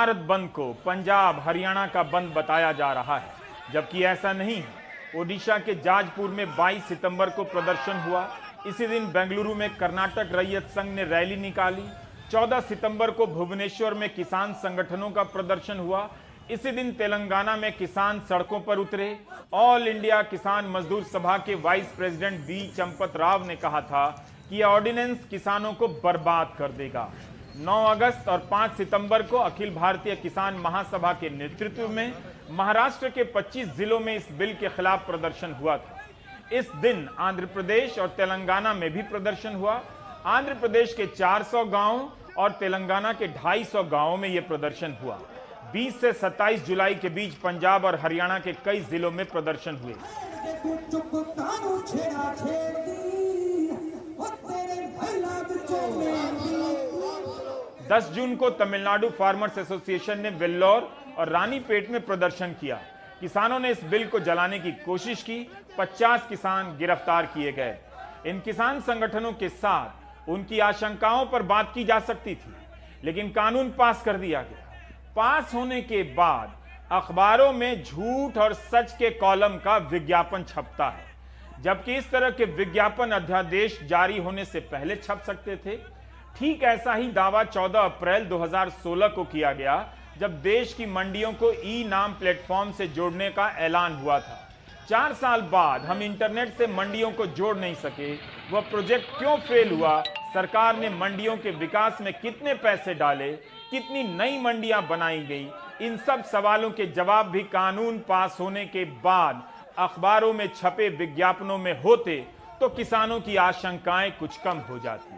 भारत बंद को पंजाब हरियाणा का बंद बताया जा रहा है, जबकि ऐसा नहीं है। ओडिशा के जाजपुर में 22 सितंबर को प्रदर्शन हुआ। इसी दिन बेंगलुरु में कर्नाटक रैयत संघ ने रैली निकाली। 14 सितंबर को भुवनेश्वर में किसान संगठनों का प्रदर्शन हुआ। इसी दिन तेलंगाना में किसान सड़कों पर उतरे। ऑल इंडिया किसान मजदूर सभा के vice president B Champat Rao ने कहा था कि यह ऑर्डिनेंस किसानों को बर्बाद कर देगा। 9 अगस्त और 5 सितंबर को अखिल भारतीय किसान महासभा के नेतृत्व में महाराष्ट्र के 25 जिलों में इस बिल के खिलाफ प्रदर्शन हुआ था। इस दिन आंध्र प्रदेश और तेलंगाना में भी प्रदर्शन हुआ। आंध्र प्रदेश के 400 गांवों और तेलंगाना के 250 गांवों में यह प्रदर्शन हुआ। 20 से 27 जुलाई के बीच पंजाब और हरियाणा के कई जिलों में प्रदर्शन हुए। 10 जून को तमिलनाडु फार्मर्स एसोसिएशन ने वेल्लोर और रानीपेट में प्रदर्शन किया। किसानों ने इस बिल को जलाने की कोशिश की। 50 किसान गिरफ्तार किए गए। इन किसान संगठनों के साथ उनकी आशंकाओं पर बात की जा सकती थी, लेकिन कानून पास कर दिया गया। पास होने के बाद अखबारों में झूठ और सच के कॉलम का विज्ञापन छपता है, जबकि इस तरह के विज्ञापन अध्यादेश जारी होने से पहले छप सकते थे। ठीक ऐसा ही दावा 14 अप्रैल 2016 को किया गया, जब देश की मंडियों को ई नाम प्लेटफॉर्म से जोड़ने का ऐलान हुआ था। 4 साल बाद हम इंटरनेट से मंडियों को जोड़ नहीं सके। वह प्रोजेक्ट क्यों फेल हुआ? सरकार ने मंडियों के विकास में कितने पैसे डाले? कितनी नई मंडियां बनाई गई? इन सब सवालों के जवाब भी कानून पास होने के बाद अखबारों में छपे विज्ञापनों में होते तो किसानों की आशंकाएं कुछ कम हो जाती।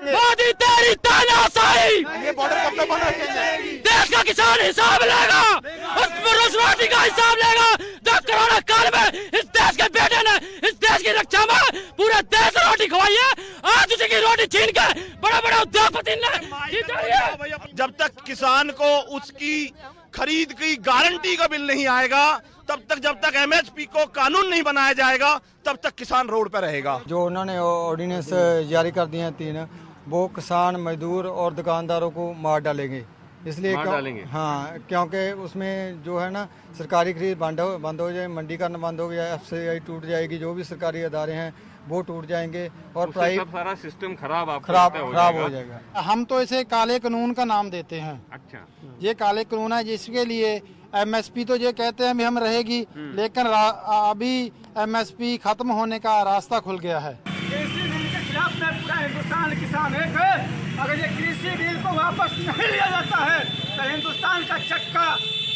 मोदी तेरी तानाशाही, ये बॉर्डर कब तक बंद रखेंगे? देश का किसान हिसाब लेगा, उस रोटी का हिसाब लेगा जो कोरोना काल में इस देश के बेटे ने इस देश की रक्षा में पूरे देश रोटी खवाई है। आज उसी की रोटी छीन के बड़े बड़े उद्योगपति ने। जब तक किसान को उसकी खरीद की गारंटी का बिल नहीं आएगा, तब तक जब तक एमएसपी को कानून नहीं बनाया जाएगा, तब तक किसान रोड पर रहेगा। जो उन्होंने ऑर्डिनेंस जारी कर दिए हैं 3, वो किसान, मजदूर और दुकानदारों को मार डालेंगे। इसलिए हाँ, क्योंकि उसमें जो है ना सरकारी खरीद बंद हो जाए, मंडी करना बंद हो गया, एफसीआई टूट जाएगी, जो भी सरकारी अदारे हैं वो टूट जाएंगे और प्राइवेट सारा सिस्टम खराब हो जाएगा। हम तो इसे काले कानून का नाम देते हैं। अच्छा, ये काले कानून है जिसके लिए एमएसपी तो ये कहते हैं भी हम रहेगी, लेकिन अभी एमएसपी खत्म होने का रास्ता खुल गया है। कृषि बिल के खिलाफ में पूरा हिंदुस्तान किसान एक है। अगर ये कृषि बिल को वापस नहीं लिया जाता है तो हिंदुस्तान का चक्का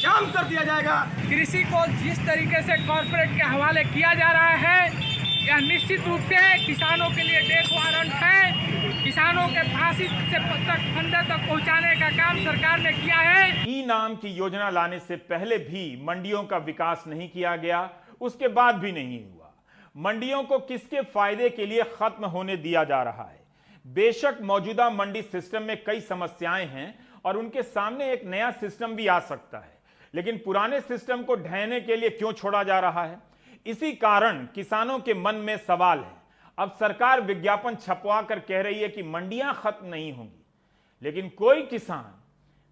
जाम कर दिया जाएगा। कृषि को जिस तरीके से कॉर्पोरेट के हवाले किया जा रहा है, यह निश्चित रूप से किसानों के लिए डेथ वारंट है। किसानों के फांसी से फंदे तक पहुंचाने का काम सरकार ने किया है। ई नाम की योजना लाने से पहले भी मंडियों का विकास नहीं किया गया, उसके बाद भी नहीं हुआ। मंडियों को किसके फायदे के लिए खत्म होने दिया जा रहा है? बेशक मौजूदा मंडी सिस्टम में कई समस्याएं हैं और उनके सामने एक नया सिस्टम भी आ सकता है, लेकिन पुराने सिस्टम को ढहने के लिए क्यों छोड़ा जा रहा है? इसी कारण किसानों के मन में सवाल है। अब सरकार विज्ञापन छपवा कर कह रही है कि मंडियां खत्म नहीं होंगी, लेकिन कोई किसान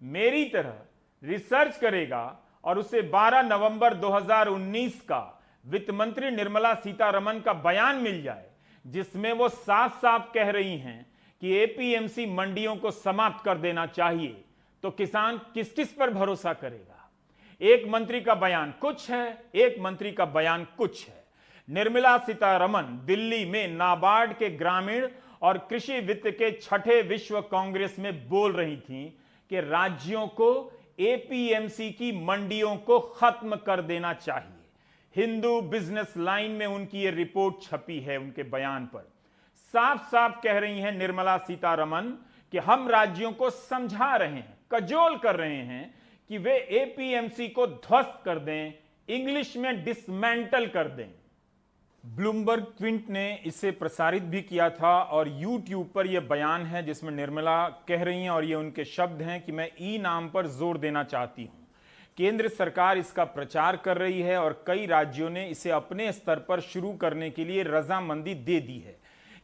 मेरी तरह रिसर्च करेगा और उसे 12 नवंबर 2019 का वित्त मंत्री निर्मला सीतारमण का बयान मिल जाए, जिसमें वो साफ साफ कह रही हैं कि एपीएमसी मंडियों को समाप्त कर देना चाहिए, तो किसान किस किस पर भरोसा करेगा? एक मंत्री का बयान कुछ है, एक मंत्री का बयान कुछ है। निर्मला सीतारमण दिल्ली में नाबार्ड के ग्रामीण और कृषि वित्त के 6ठे विश्व कांग्रेस में बोल रही थीं कि राज्यों को एपीएमसी की मंडियों को खत्म कर देना चाहिए। हिंदू बिजनेस लाइन में उनकी ये रिपोर्ट छपी है। उनके बयान पर साफ साफ कह रही हैं निर्मला सीतारमण कि हम राज्यों को समझा रहे हैं, कजोल कर रहे हैं कि वे एपीएमसी को ध्वस्त कर दें, इंग्लिश में डिसमेंटल कर दें। ब्लूमबर्ग क्विंट ने इसे प्रसारित भी किया था और यूट्यूब पर यह बयान है जिसमें निर्मला कह रही हैं और ये उनके शब्द हैं कि मैं ई नाम पर जोर देना चाहती हूं। केंद्र सरकार इसका प्रचार कर रही है और कई राज्यों ने इसे अपने स्तर पर शुरू करने के लिए रजामंदी दे दी है।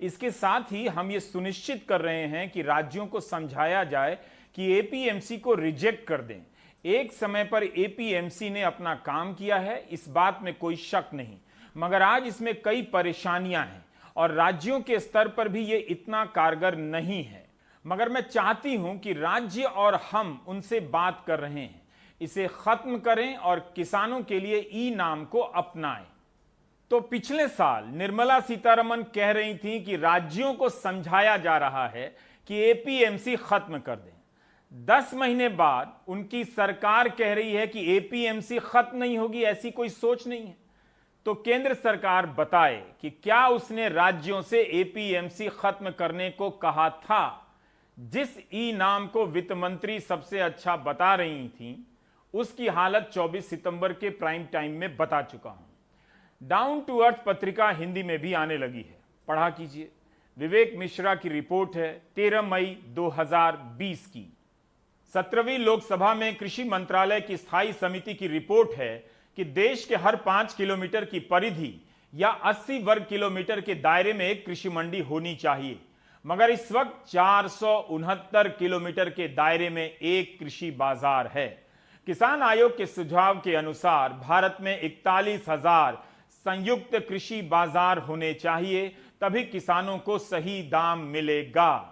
इसके साथ ही हम ये सुनिश्चित कर रहे हैं कि राज्यों को समझाया जाए कि एपीएमसी को रिजेक्ट कर दें। एक समय पर एपीएमसी ने अपना काम किया है, इस बात में कोई शक नहीं, मगर आज इसमें कई परेशानियां हैं और राज्यों के स्तर पर भी ये इतना कारगर नहीं है। मगर मैं चाहती हूं कि राज्य और हम उनसे बात कर रहे हैं, इसे खत्म करें और किसानों के लिए ई नाम को अपनाएं। तो पिछले साल निर्मला सीतारमण कह रही थी कि राज्यों को समझाया जा रहा है कि एपीएमसी खत्म कर दें। 10 महीने बाद उनकी सरकार कह रही है कि एपीएमसी खत्म नहीं होगी, ऐसी कोई सोच नहीं है। तो केंद्र सरकार बताए कि क्या उसने राज्यों से एपीएमसी खत्म करने को कहा था। जिस ई नाम को वित्त मंत्री सबसे अच्छा बता रही थी, उसकी हालत 24 सितंबर के प्राइम टाइम में बता चुका हूं। डाउन टू अर्थ पत्रिका हिंदी में भी आने लगी है, पढ़ा कीजिए। विवेक मिश्रा की रिपोर्ट है 13 मई 2020 की। 17वीं लोकसभा में कृषि मंत्रालय की स्थायी समिति की रिपोर्ट है कि देश के हर 5 किलोमीटर की परिधि या 80 वर्ग किलोमीटर के दायरे में एक कृषि मंडी होनी चाहिए, मगर इस वक्त 469 किलोमीटर के दायरे में एक कृषि बाजार है। किसान आयोग के सुझाव के अनुसार भारत में 41,000 संयुक्त कृषि बाजार होने चाहिए, तभी किसानों को सही दाम मिलेगा।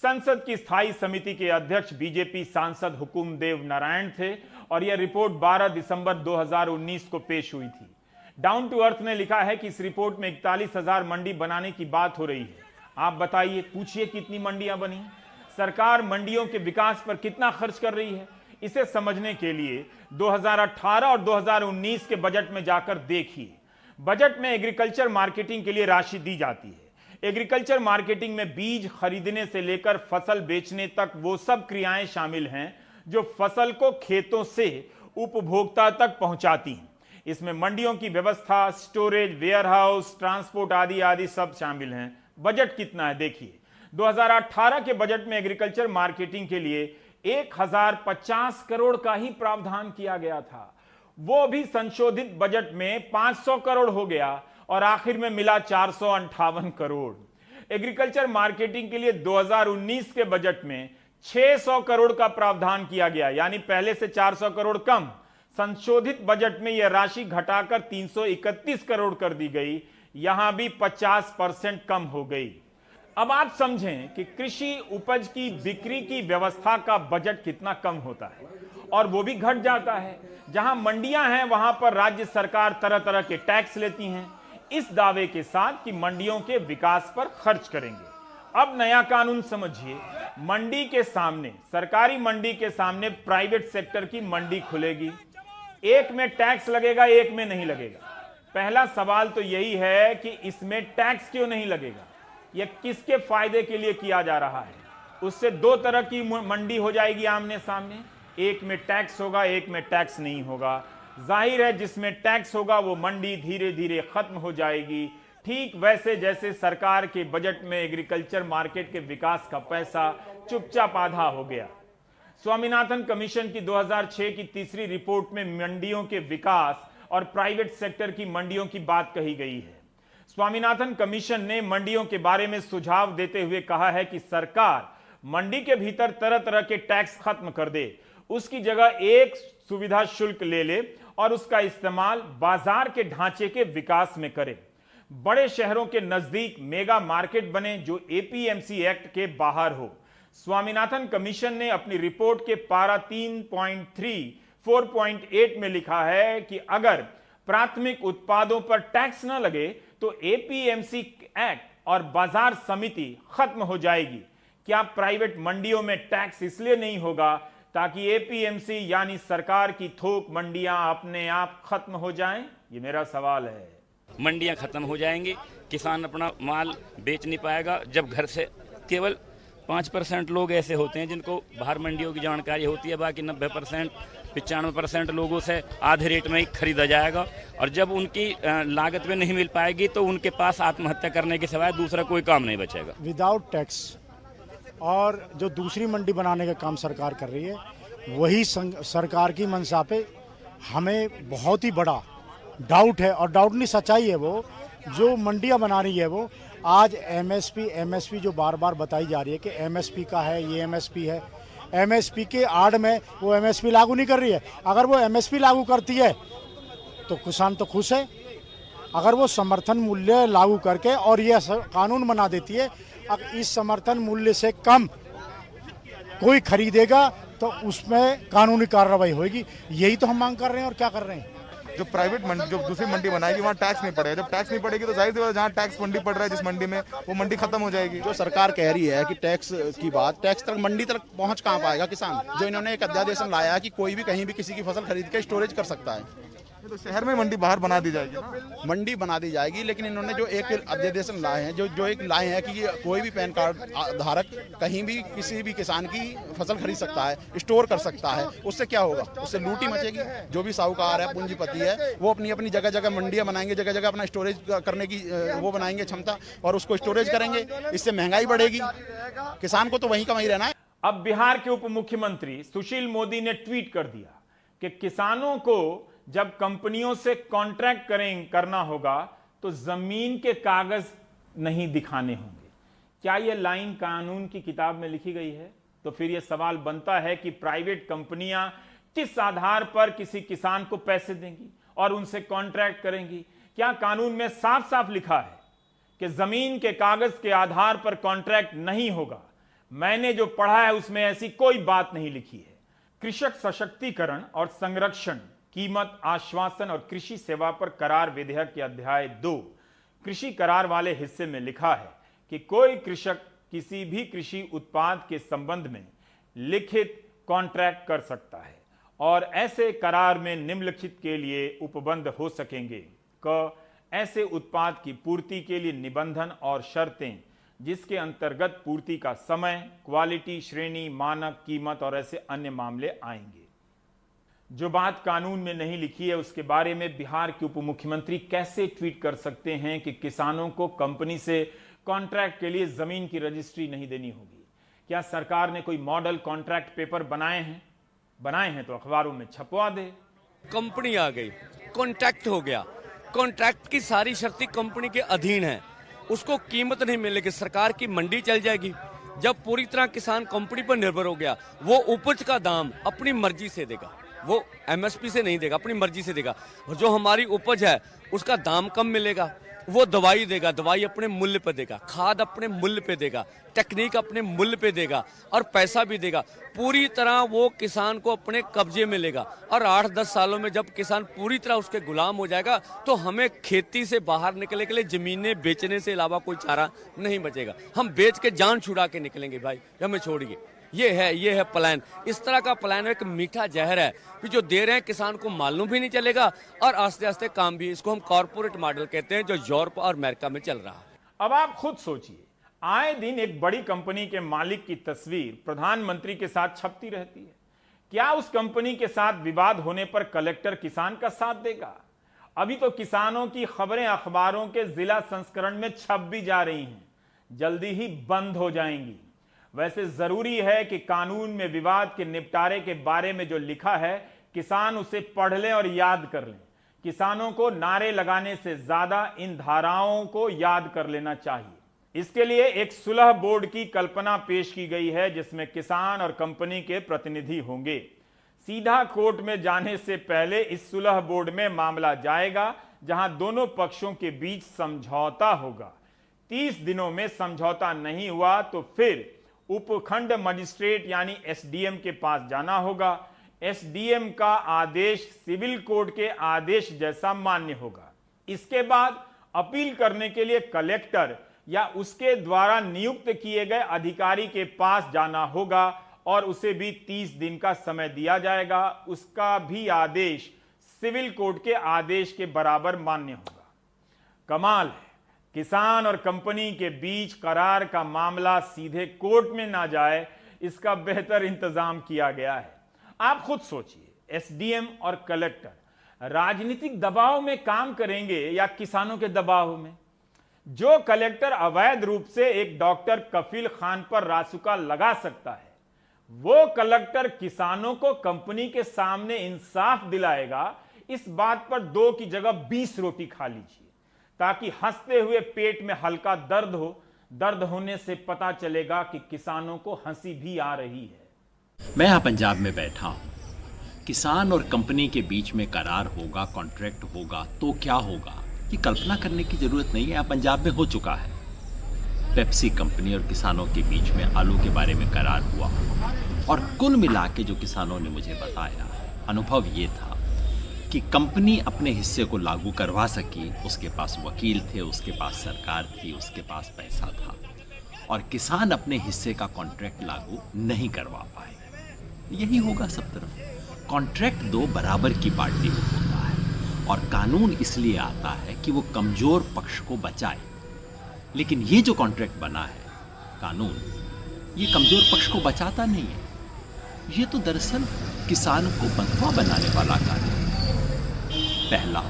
संसद की स्थायी समिति के अध्यक्ष बीजेपी सांसद हुकुमदेव नारायण थे और यह रिपोर्ट 12 दिसंबर 2019 को पेश हुई थी। डाउन टू अर्थ ने लिखा है कि इस रिपोर्ट में 41,000 मंडी बनाने की बात हो रही है। आप बताइए, पूछिए कितनी मंडियां बनी? सरकार मंडियों के विकास पर कितना खर्च कर रही है? इसे समझने के लिए 2018 और 2019 के बजट में जाकर देखिए। बजट में एग्रीकल्चर मार्केटिंग के लिए राशि दी जाती है। एग्रीकल्चर मार्केटिंग में बीज खरीदने से लेकर फसल बेचने तक वो सब क्रियाएं शामिल हैं जो फसल को खेतों से उपभोक्ता तक पहुंचाती हैं। इसमें मंडियों की व्यवस्था, स्टोरेज, वेयरहाउस, ट्रांसपोर्ट आदि आदि सब शामिल हैं। बजट कितना है देखिए। 2018 के बजट में एग्रीकल्चर मार्केटिंग के लिए 1050 करोड़ का ही प्रावधान किया गया था। वो भी संशोधित बजट में 500 करोड़ हो गया और आखिर में मिला 458 करोड़। एग्रीकल्चर मार्केटिंग के लिए 2019 के बजट में 600 करोड़ का प्रावधान किया गया, यानी पहले से 400 करोड़ कम। संशोधित बजट में यह राशि घटाकर 331 करोड़ कर दी गई, यहां भी 50% कम हो गई। अब आप समझें कि कृषि उपज की बिक्री की व्यवस्था का बजट कितना कम होता है और वो भी घट जाता है। जहां मंडियां हैं वहां पर राज्य सरकार तरह तरह के टैक्स लेती हैं, इस दावे के साथ कि मंडियों के विकास पर खर्च करेंगे। अब नया कानून समझिए। मंडी के सामने, सरकारी मंडी के सामने प्राइवेट सेक्टर की मंडी खुलेगी। एक में टैक्स लगेगा, एक में नहीं लगेगा। पहला सवाल तो यही है कि इसमें टैक्स क्यों नहीं लगेगा? यह किसके फायदे के लिए किया जा रहा है? उससे दो तरह की मंडी हो जाएगी आमने सामने, एक में टैक्स होगा, एक में टैक्स नहीं होगा। जाहिर है जिसमें टैक्स होगा वो मंडी धीरे धीरे खत्म हो जाएगी, ठीक वैसे जैसे सरकार के बजट में एग्रीकल्चर मार्केट के विकास का पैसा चुपचाप आधा हो गया। स्वामीनाथन कमीशन की 2006 की तीसरी रिपोर्ट में मंडियों के विकास और प्राइवेट सेक्टर की मंडियों की बात कही गई है। स्वामीनाथन कमीशन ने मंडियों के बारे में सुझाव देते हुए कहा है कि सरकार मंडी के भीतर तरह तरह के टैक्स खत्म कर दे, उसकी जगह एक सुविधा शुल्क ले ले और उसका इस्तेमाल बाजार के ढांचे के विकास में करे। बड़े शहरों के नजदीक मेगा मार्केट बने जो एपीएमसी एक्ट के बाहर हो। स्वामीनाथन कमीशन ने अपनी रिपोर्ट के पारा 3.3 4.8 में लिखा है कि अगर प्राथमिक उत्पादों पर टैक्स न लगे तो एपीएमसी एक्ट और बाजार समिति खत्म हो जाएगी। क्या प्राइवेट मंडियों में टैक्स इसलिए नहीं होगा ताकि एपीएमसी यानी सरकार की थोक मंडियां अपने आप खत्म हो जाएं? ये मेरा सवाल है। मंडियां खत्म हो जाएंगी, किसान अपना माल बेच नहीं पाएगा। जब घर से केवल 5% लोग ऐसे होते हैं जिनको बाहर मंडियों की जानकारी होती है, बाकी 90% 95% लोगों से आधे रेट में ही खरीदा जाएगा और जब उनकी लागत में नहीं मिल पाएगी तो उनके पास आत्महत्या करने के सिवाय दूसरा कोई काम नहीं बचेगा। विदाउट टैक्स और जो दूसरी मंडी बनाने का काम सरकार कर रही है, वही सरकार की मंशा पे हमें बहुत ही बड़ा डाउट है और डाउट नहीं सच्चाई है। वो जो मंडियां बना रही है वो आज एमएसपी जो बार बार बताई जा रही है कि एमएसपी का है, ये एमएसपी है, एमएसपी के आड़ में वो एमएसपी लागू नहीं कर रही है। अगर वो एमएसपी लागू करती है तो किसान तो खुश है। अगर वो समर्थन मूल्य लागू करके और ये कानून बना देती है, अगर इस समर्थन मूल्य से कम कोई खरीदेगा तो उसमें कानूनी कार्रवाई होगी। यही तो हम मांग कर रहे हैं और क्या कर रहे हैं। जो प्राइवेट मंडी, जो दूसरी मंडी बनाएगी वहाँ टैक्स नहीं पड़ेगा। जब टैक्स नहीं पड़ेगी तो जाहिर सी बात है जहाँ टैक्स मंडी पड़ रहा है जिस मंडी में, वो मंडी खत्म हो जाएगी। जो सरकार कह रही है कि टैक्स की बात, टैक्स तक मंडी तक पहुँच कहाँ पाएगा किसान। जो इन्होंने एक अध्यादेश लाया कि कोई भी कहीं भी किसी की फसल खरीद के स्टोरेज कर सकता है। तो शहर में मंडी बाहर बना दी जाएगी ना? मंडी बना दी जाएगी, लेकिन इन्होंने जो एक अध्यादेश लाए हैं, जो एक लाए हैं कि कोई भी पैन कार्ड धारक कहीं भी किसी भी किसान की फसल खरीद सकता है, स्टोर कर सकता है। उससे क्या होगा? उससे लूटी मचेगी। जो भी साहूकार है, पूंजीपति है, वो अपनी अपनी जगह जगह मंडियां बनाएंगे, जगह जगह अपना स्टोरेज करने की वो बनाएंगे क्षमता, और उसको स्टोरेज करेंगे। इससे महंगाई बढ़ेगी, किसान को तो वहीं का वहीं रहना है। अब बिहार के उप मुख्यमंत्री सुशील मोदी ने ट्वीट कर दिया कि किसानों को जब कंपनियों से कॉन्ट्रैक्ट करना होगा तो जमीन के कागज नहीं दिखाने होंगे। क्या यह लाइन कानून की किताब में लिखी गई है? तो फिर यह सवाल बनता है कि प्राइवेट कंपनियां किस आधार पर किसी किसान को पैसे देंगी और उनसे कॉन्ट्रैक्ट करेंगी? क्या कानून में साफ साफ लिखा है कि जमीन के कागज के आधार पर कॉन्ट्रैक्ट नहीं होगा? मैंने जो पढ़ा है उसमें ऐसी कोई बात नहीं लिखी है। कृषक सशक्तिकरण और संरक्षण, कीमत, आश्वासन और कृषि सेवा पर करार विधेयक के अध्याय 2 कृषि करार वाले हिस्से में लिखा है कि कोई कृषक किसी भी कृषि उत्पाद के संबंध में लिखित कॉन्ट्रैक्ट कर सकता है और ऐसे करार में निम्नलिखित के लिए उपबंध हो सकेंगे। क, ऐसे उत्पाद की पूर्ति के लिए निबंधन और शर्तें जिसके अंतर्गत पूर्ति का समय, क्वालिटी, श्रेणी, मानक, कीमत और ऐसे अन्य मामले आएंगे। जो बात कानून में नहीं लिखी है उसके बारे में बिहार के उप मुख्यमंत्री कैसे ट्वीट कर सकते हैं कि किसानों को कंपनी से कॉन्ट्रैक्ट के लिए जमीन की रजिस्ट्री नहीं देनी होगी? क्या सरकार ने कोई मॉडल कॉन्ट्रैक्ट पेपर बनाए हैं तो अखबारों में छपवा दे। कंपनी आ गई, कॉन्ट्रैक्ट हो गया, कॉन्ट्रैक्ट की सारी शर्तें कंपनी के अधीन है, उसको कीमत नहीं मिलेगी, सरकार की मंडी चल जाएगी। जब पूरी तरह किसान कंपनी पर निर्भर हो गया, वो उपज का दाम अपनी मर्जी से देगा, वो एमएसपी से नहीं देगा, अपनी मर्जी से देगा। और जो हमारी उपज है उसका दाम कम मिलेगा, वो दवाई देगा, दवाई अपने मूल्य पे देगा, खाद अपने मूल्य पे देगा, टेक्निक अपने मूल्य पे देगा और पैसा भी देगा। पूरी तरह वो किसान को अपने कब्जे में लेगा और 8-10 सालों में जब किसान पूरी तरह उसके गुलाम हो जाएगा तो हमें खेती से बाहर निकलने के लिए जमीनें बेचने से अलावा कोई चारा नहीं बचेगा। हम बेच के जान छुड़ा के निकलेंगे भाई, हमें छोड़िए। ये है प्लान। इस तरह का प्लान एक मीठा जहर है कि जो दे रहे हैं किसान को मालूम भी नहीं चलेगा और आस्ते आस्ते काम भी। इसको हम कॉर्पोरेट मॉडल कहते हैं जो यूरोप और अमेरिका में चल रहा है। अब आप खुद सोचिए, आए दिन एक बड़ी कंपनी के मालिक की तस्वीर प्रधानमंत्री के साथ छपती रहती है। क्या उस कंपनी के साथ विवाद होने पर कलेक्टर किसान का साथ देगा? अभी तो किसानों की खबरें अखबारों के जिला संस्करण में छप भी जा रही हैं, जल्दी ही बंद हो जाएंगी। वैसे जरूरी है कि कानून में विवाद के निपटारे के बारे में जो लिखा है किसान उसे पढ़ लें और याद कर लें। किसानों को नारे लगाने से ज्यादा इन धाराओं को याद कर लेना चाहिए। इसके लिए एक सुलह बोर्ड की कल्पना पेश की गई है जिसमें किसान और कंपनी के प्रतिनिधि होंगे। सीधा कोर्ट में जाने से पहले इस सुलह बोर्ड में मामला जाएगा जहां दोनों पक्षों के बीच समझौता होगा। 30 दिनों में समझौता नहीं हुआ तो फिर उपखंड मजिस्ट्रेट यानी एसडीएम के पास जाना होगा। एसडीएम का आदेश सिविल कोर्ट के आदेश जैसा मान्य होगा। इसके बाद अपील करने के लिए कलेक्टर या उसके द्वारा नियुक्त किए गए अधिकारी के पास जाना होगा और उसे भी 30 दिन का समय दिया जाएगा। उसका भी आदेश सिविल कोर्ट के आदेश के बराबर मान्य होगा। कमाल है, किसान और कंपनी के बीच करार का मामला सीधे कोर्ट में ना जाए, इसका बेहतर इंतजाम किया गया है। आप खुद सोचिए, एसडीएम और कलेक्टर राजनीतिक दबाव में काम करेंगे या किसानों के दबाव में? जो कलेक्टर अवैध रूप से एक डॉक्टर कफील खान पर रासुका लगा सकता है, वो कलेक्टर किसानों को कंपनी के सामने इंसाफ दिलाएगा। इस बात पर 2 की जगह 20 रोटी खा लीजिए। ताकि हंसते हुए पेट में हल्का दर्द हो। दर्द होने से पता चलेगा कि किसानों को हंसी भी आ रही है। मैं यहाँ पंजाब में बैठा हूँ, किसान और कंपनी के बीच में करार होगा, कॉन्ट्रैक्ट होगा तो क्या होगा ये कल्पना करने की जरूरत नहीं है। यहाँ पंजाब में हो चुका है। पेप्सी कंपनी और किसानों के बीच में आलू के बारे में करार हुआ और कुल मिला के जो किसानों ने मुझे बताया, अनुभव ये था कि कंपनी अपने हिस्से को लागू करवा सकी, उसके पास वकील थे, उसके पास सरकार थी, उसके पास पैसा था, और किसान अपने हिस्से का कॉन्ट्रैक्ट लागू नहीं करवा पाए। यही होगा सब तरफ। कॉन्ट्रैक्ट दो बराबर की पार्टी को होता है और कानून इसलिए आता है कि वो कमजोर पक्ष को बचाए। लेकिन ये जो कॉन्ट्रैक्ट बना है कानून, ये कमजोर पक्ष को बचाता नहीं है। ये तो दरअसल किसान को बंधुआ बनाने वाला कानून। पहला,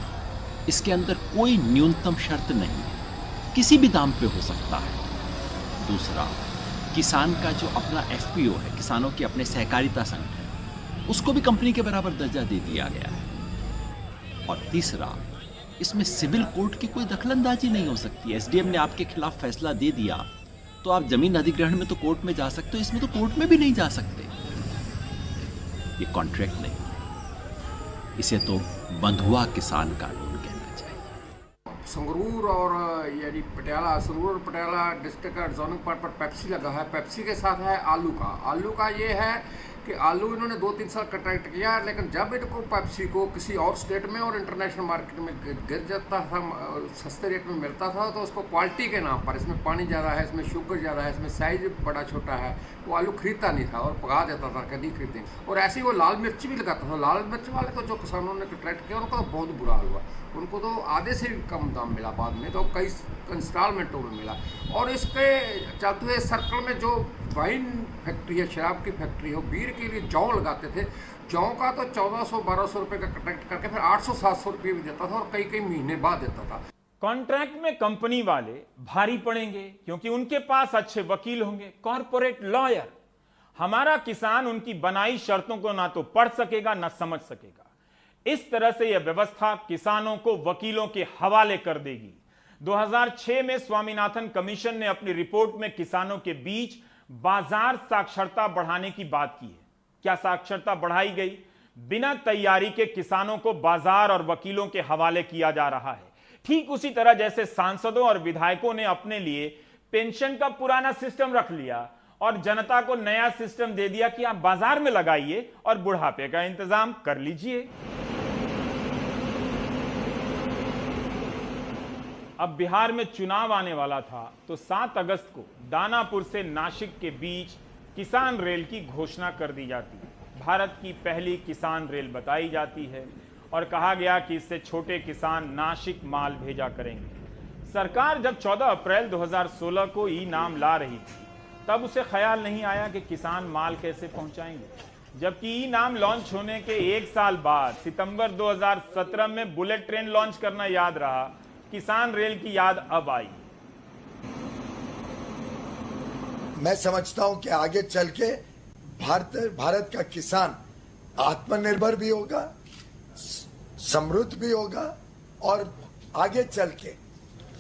इसके अंदर कोई न्यूनतम शर्त नहीं है, किसी भी दाम पे हो सकता है। दूसरा, किसान का जो अपना एफपीओ है, किसानों के अपने सहकारिता संघ है, उसको भी कंपनी के बराबर दर्जा दे दिया गया है। और तीसरा, इसमें सिविल कोर्ट की कोई दखलंदाजी नहीं हो सकती। एसडीएम ने आपके खिलाफ फैसला दे दिया तो आप जमीन अधिग्रहण में तो कोर्ट में जा सकते हो, इसमें तो कोर्ट में भी नहीं जा सकते। ये कॉन्ट्रैक्ट नहीं, इसे तो बंधुआ किसान कानून कहना चाहिए। संगरूर और यानी पटियाला, संगरूर और पटियाला डिस्ट्रिक्ट का जोनिंग पार्ट पर पेप्सी लगा है। पेप्सी के साथ है आलू का। आलू का ये है कि आलू इन्होंने 2-3 साल कॉन्ट्रैक्ट किया, लेकिन जब इनको पेप्सी को किसी और स्टेट में और इंटरनेशनल मार्केट में गिर जाता था, सस्ते रेट में मिलता था, तो उसको क्वालिटी के नाम पर, इसमें पानी ज़्यादा है, इसमें शुगर ज़्यादा है, इसमें साइज बड़ा छोटा है, वो आलू खरीदता नहीं था और पका देता था, कभी खरीदें। और ऐसे ही वो लाल मिर्च भी लगाता था। लाल मिर्च वाले तो जो किसानों ने कॉन्ट्रैक्ट किया उनको तो बहुत बुरा हुआ, उनको तो आधे से भी कम दाम मिला, बाद में तो कई इंस्टॉलमेंटों में मिला। और इसके चलते हुए सर्कल में जो वाइन फैक्ट्री है, शराब की फैक्ट्री है, बीयर के लिए जौ लगाते थे। जौ का तो 1400-1200 रुपये का कॉन्ट्रैक्ट करके फिर 800-700 रुपये भी देता था और कई कई महीने बाद देता था। कॉन्ट्रैक्ट में कंपनी वाले भारी पड़ेंगे क्योंकि उनके पास अच्छे वकील होंगे, कॉर्पोरेट लॉयर। हमारा किसान उनकी बनाई शर्तों को ना तो पढ़ सकेगा ना समझ सकेगा। इस तरह से यह व्यवस्था किसानों को वकीलों के हवाले कर देगी। 2006 में स्वामीनाथन कमीशन ने अपनी रिपोर्ट में किसानों के बीच बाजार साक्षरता बढ़ाने की बात की है। क्या साक्षरता बढ़ाई गई? बिना तैयारी के किसानों को बाजार और वकीलों के हवाले किया जा रहा है। ठीक उसी तरह जैसे सांसदों और विधायकों ने अपने लिए पेंशन का पुराना सिस्टम रख लिया और जनता को नया सिस्टम दे दिया कि आप बाजार में लगाइए और बुढ़ापे का इंतजाम कर लीजिए। अब बिहार में चुनाव आने वाला था तो 7 अगस्त को दानापुर से नासिक के बीच किसान रेल की घोषणा कर दी जाती है। भारत की पहली किसान रेल बताई जाती है और कहा गया कि इससे छोटे किसान नासिक माल भेजा करेंगे। सरकार जब 14 अप्रैल 2016 को ई नाम ला रही थी तब उसे ख्याल नहीं आया कि किसान माल कैसे पहुंचाएंगे, जबकि ई नाम लॉन्च होने के 1 साल बाद सितंबर 2017 में बुलेट ट्रेन लॉन्च करना याद रहा। किसान रेल की याद अब आई। मैं समझता हूं कि आगे चल के भारत का किसान आत्मनिर्भर भी होगा, समृद्ध भी होगा और आगे चल के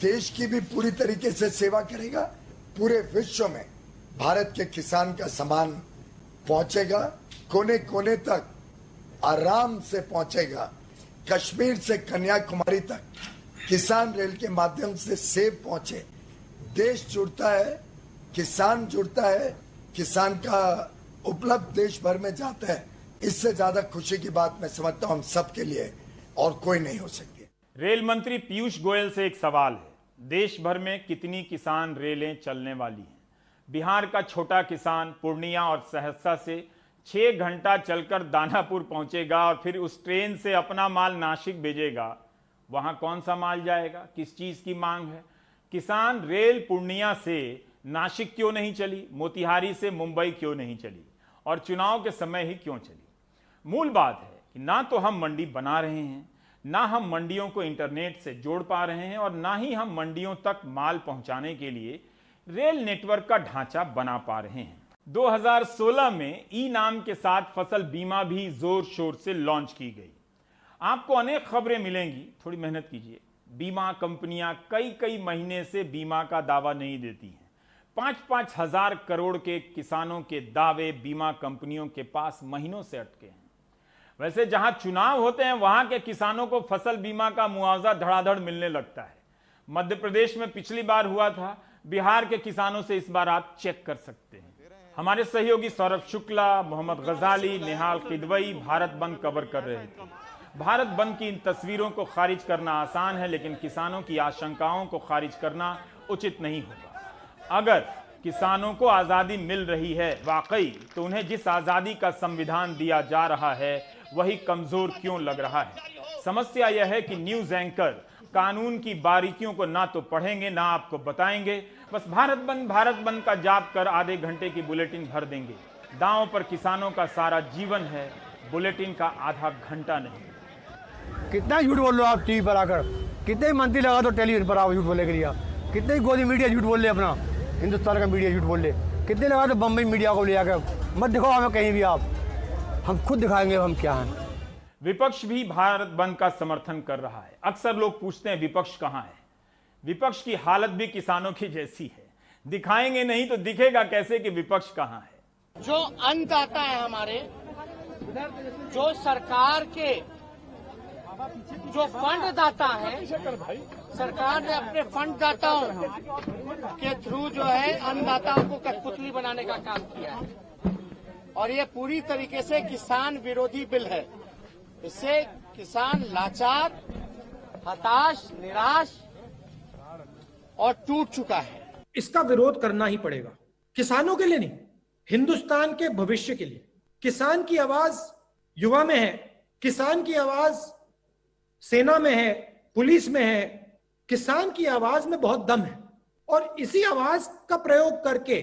देश की भी पूरी तरीके से सेवा करेगा। पूरे विश्व में भारत के किसान का सामान पहुंचेगा, कोने कोने तक आराम से पहुंचेगा। कश्मीर से कन्याकुमारी तक किसान रेल के माध्यम से सेब पहुंचे। देश जुड़ता है, किसान जुड़ता है, किसान का उपलब्ध देश भर में जाता है। इससे ज्यादा खुशी की बात मैं समझता हूं हम सबके लिए और कोई नहीं हो सकती। रेल मंत्री पीयूष गोयल से एक सवाल है, देश भर में कितनी किसान रेलें चलने वाली हैं? बिहार का छोटा किसान पूर्णिया और सहरसा से 6 घंटा चलकर दानापुर पहुंचेगा और फिर उस ट्रेन से अपना माल नासिक भेजेगा। वहां कौन सा माल जाएगा? किस चीज की मांग है? किसान रेल पूर्णिया से नासिक क्यों नहीं चली? मोतिहारी से मुंबई क्यों नहीं चली? और चुनाव के समय ही क्यों चली? मूल बात है कि ना तो हम मंडी बना रहे हैं, ना हम मंडियों को इंटरनेट से जोड़ पा रहे हैं और ना ही हम मंडियों तक माल पहुंचाने के लिए रेल नेटवर्क का ढांचा बना पा रहे हैं। 2016 में ई नाम के साथ फसल बीमा भी जोर शोर से लॉन्च की गई। आपको अनेक खबरें मिलेंगी, थोड़ी मेहनत कीजिए। बीमा कंपनियां कई कई महीने से बीमा का दावा नहीं देती हैं। 5-5 हजार करोड़ के किसानों के दावे बीमा कंपनियों के पास महीनों से अटके हैं। वैसे जहां चुनाव होते हैं वहां के किसानों को फसल बीमा का मुआवजा धड़ाधड़ मिलने लगता है। मध्य प्रदेश में पिछली बार हुआ था, बिहार के किसानों से इस बार आप चेक कर सकते हैं। हमारे सहयोगी सौरभ शुक्ला, मोहम्मद गजाली, निहाल किदवई भारत बंद कवर कर रहे थे। भारत बंद की इन तस्वीरों को खारिज करना आसान है, लेकिन किसानों की आशंकाओं को खारिज करना उचित नहीं होगा। अगर किसानों को आजादी मिल रही है वाकई, तो उन्हें जिस आजादी का संविधान दिया जा रहा है वही कमजोर क्यों लग रहा है? समस्या यह है कि न्यूज एंकर कानून की बारीकियों को ना तो पढ़ेंगे ना आपको बताएंगे, बस भारत बंद का जाप कर आधे घंटे की बुलेटिन भर देंगे। दांव पर किसानों का सारा जीवन है, बुलेटिन का आधा घंटा नहीं। कितना झूठ बोल लो आप टीवी पर आकर, कितने मंत्री लगा दो टेलीविजन पर आप झूठ बोलने के लिए, कितने गोदी मीडिया झूठ बोल ले, अपना हिंदुस्तान का मीडिया झूठ बोल ले, कितने लगा दो बम्बई मीडिया को ले आकर, मत दिखाओ हमें कहीं भी आप, हम खुद दिखाएंगे हम क्या हैं। विपक्ष भी भारत बंद का समर्थन कर रहा है। अक्सर लोग पूछते हैं विपक्ष कहां है? विपक्ष की हालत भी किसानों की जैसी है। दिखाएंगे नहीं तो दिखेगा कैसे कि विपक्ष कहां है? जो अन्नदाता है हमारे, जो सरकार के जो फंड दाता है, सरकार ने अपने फंड दाताओं के थ्रू जो है अन्नदाताओं को कठपुतली बनाने का काम किया है, और ये पूरी तरीके से किसान विरोधी बिल है। इससे किसान लाचार, हताश, निराश और टूट चुका है। इसका विरोध करना ही पड़ेगा, किसानों के लिए नहीं, हिंदुस्तान के भविष्य के लिए। किसान की आवाज युवा में है, किसान की आवाज सेना में है, पुलिस में है, किसान की आवाज में बहुत दम है, और इसी आवाज का प्रयोग करके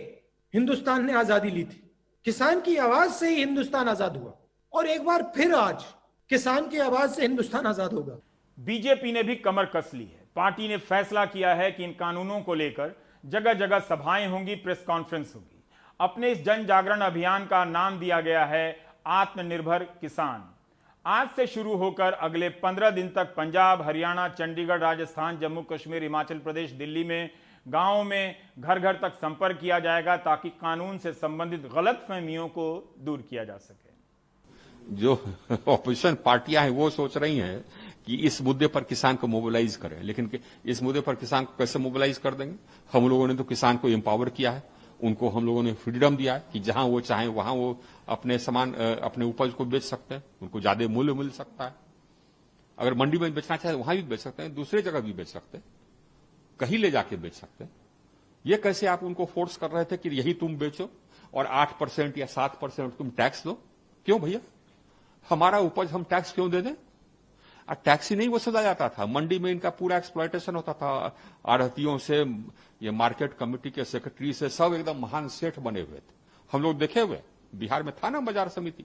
हिंदुस्तान ने आजादी ली थी। किसान की आवाज से ही हिंदुस्तान आजाद हुआ, और एक बार फिर आज किसान की आवाज से हिंदुस्तान आजाद होगा। बीजेपी ने भी कमर कस ली है। पार्टी ने फैसला किया है कि इन कानूनों को लेकर जगह जगह सभाएं होंगी, प्रेस कॉन्फ्रेंस होगी। अपने इस जन जागरण अभियान का नाम दिया गया है आत्मनिर्भर किसान। आज से शुरू होकर अगले 15 दिन तक पंजाब, हरियाणा, चंडीगढ़, राजस्थान, जम्मू कश्मीर, हिमाचल प्रदेश, दिल्ली में गांवों में घर घर तक संपर्क किया जाएगा, ताकि कानून से संबंधित गलतफहमियों को दूर किया जा सके। जो ऑपोजिशन पार्टियां हैं वो सोच रही हैं कि इस मुद्दे पर किसान को मोबिलाइज करें, लेकिन इस मुद्दे पर किसान को कैसे मोबिलाइज कर देंगे? हम लोगों ने तो किसान को एम्पावर किया है, उनको हम लोगों ने फ्रीडम दिया है कि जहां वो चाहें वहां वो अपने सामान, अपने उपज को बेच सकते हैं, उनको ज्यादा मूल्य मिल सकता है। अगर मंडी में बेचना चाहे वहां भी बेच सकते हैं, दूसरे जगह भी बेच सकते हैं, कहीं ले जाके बेच सकते हैं। ये कैसे आप उनको फोर्स कर रहे थे कि यही तुम बेचो और 8% या 7% तुम टैक्स दो? क्यों भैया, हमारा उपज हम टैक्स क्यों दे दें? टैक्स ही नहीं वसूला जाता था, मंडी में इनका पूरा एक्सप्लॉयटेशन होता था। आढ़तियों से, ये मार्केट कमेटी के सेक्रेटरी से, सब एकदम महान सेठ बने हुए थे। हम लोग देखे हुए, बिहार में था ना बाजार समिति,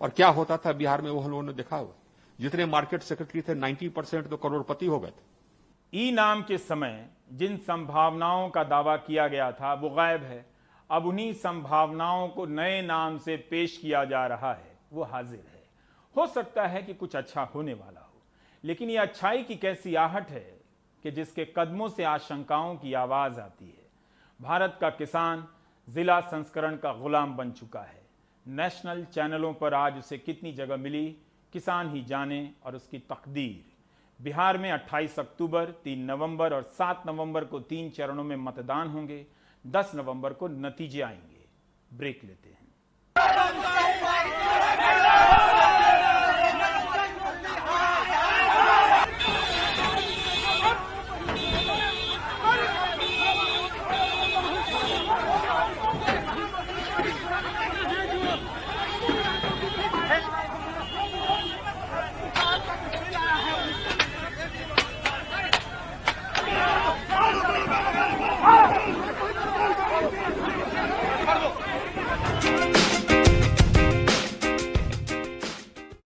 और क्या होता था बिहार में वो हम लोगों ने देखा हुआ। जितने मार्केट सेक्रेटरी थे 90% तो करोड़पति हो गए थे। ई नाम के समय जिन संभावनाओं का दावा किया गया था वो गायब है। अब उन्हीं संभावनाओं को नए नाम से पेश किया जा रहा है, वो हाजिर है। हो सकता है कि कुछ अच्छा होने वाला हो, लेकिन यह अच्छाई की कैसी आहट है कि जिसके कदमों से आशंकाओं की आवाज आती है। भारत का किसान जिला संस्करण का गुलाम बन चुका है। नेशनल चैनलों पर आज उसे कितनी जगह मिली, किसान ही जाने और उसकी तकदीर। बिहार में 28 अक्टूबर, 3 नवंबर और 7 नवंबर को 3 चरणों में मतदान होंगे। 10 नवंबर को नतीजे आएंगे। ब्रेक लेते हैं।